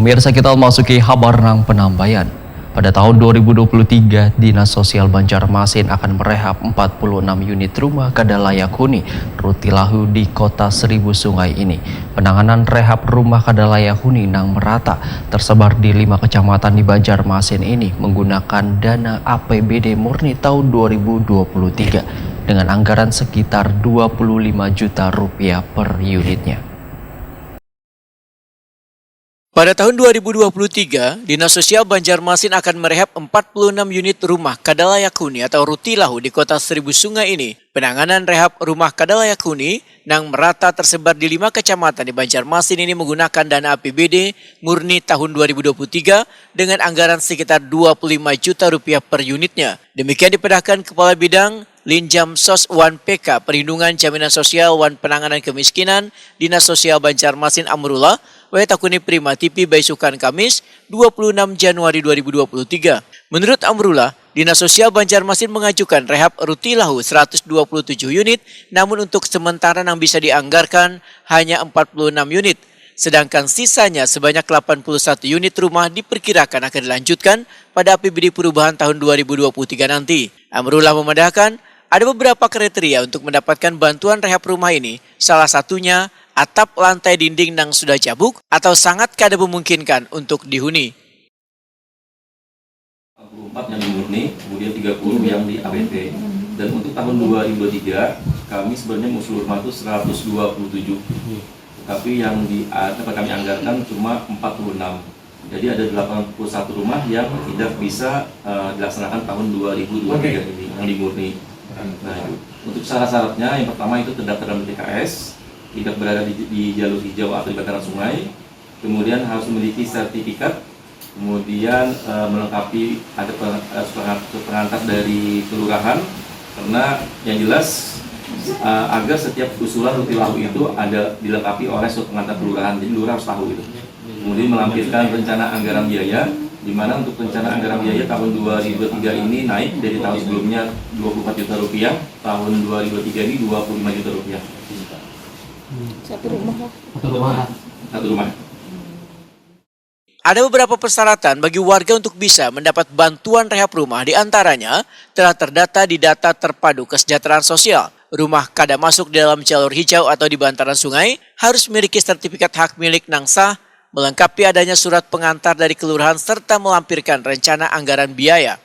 Pemirsa, kita memasuki kabar nang penambayan. Pada tahun 2023, Dinas Sosial Banjarmasin akan merehab 46 unit rumah kada layak huni Rutilahu di Kota Seribu Sungai ini. Penanganan rehab rumah kada layak huni nang merata tersebar di 5 kecamatan di Banjarmasin ini menggunakan dana APBD murni tahun 2023 dengan anggaran sekitar 25 juta rupiah per unitnya. Pada tahun 2023, Dinas Sosial Banjarmasin akan merehab 46 unit rumah kada layak huni atau Rutilahu di Kota Seribu Sungai ini. Penanganan rehab rumah kada layak huni nang merata tersebar di 5 kecamatan di Banjarmasin ini menggunakan dana APBD murni tahun 2023 dengan anggaran sekitar 25 juta rupiah per unitnya. Demikian dipedahkan Kepala Bidang Linjam Sos Wan PK Perlindungan Jaminan Sosial Wan Penanganan Kemiskinan Dinas Sosial Banjarmasin Amrullah Wetakuni Prima TV Baisukan Kamis 26 Januari 2023. Menurut Amrullah, Dinas Sosial Banjarmasin mengajukan rehab Rutilahu 127 unit, namun untuk sementara yang bisa dianggarkan hanya 46 unit. Sedangkan sisanya sebanyak 81 unit rumah diperkirakan akan dilanjutkan pada APBD perubahan tahun 2023 nanti. Amrullah memandahkan ada beberapa kriteria untuk mendapatkan bantuan rehab rumah ini, salah satunya atap lantai dinding yang sudah jabuk atau sangat kada memungkinkan untuk dihuni. 44 yang di murni, kemudian 30 yang di APT. Dan untuk tahun 2023 kami sebenarnya mengusul rumah itu 127. Tapi yang dapat kami anggarkan cuma 46. Jadi ada 81 rumah yang tidak bisa dilaksanakan tahun 2023 ini yang di murni. Nah, untuk syarat-syaratnya yang pertama itu terdaftar dalam DKS, tidak berada di jalur hijau atau di bantaran sungai, kemudian harus memiliki sertifikat, kemudian melengkapi ada pengantar dari kelurahan, karena yang jelas agar setiap usulan Rutilahu itu ada dilengkapi oleh surat pengantar kelurahan, jadi lurah harus tahu itu. Kemudian melampirkan rencana anggaran biaya, di mana untuk rencana anggaran biaya tahun 2023 ini naik dari tahun sebelumnya 24 juta rupiah, tahun 2023 ini 25 juta rupiah. Satu rumah. Ada beberapa persyaratan bagi warga untuk bisa mendapat bantuan rehab rumah, diantaranya telah terdata di data terpadu kesejahteraan sosial. Rumah kada masuk di dalam jalur hijau atau di bantaran sungai harus memiliki sertifikat hak milik nang sah, melengkapi adanya surat pengantar dari kelurahan serta melampirkan rencana anggaran biaya.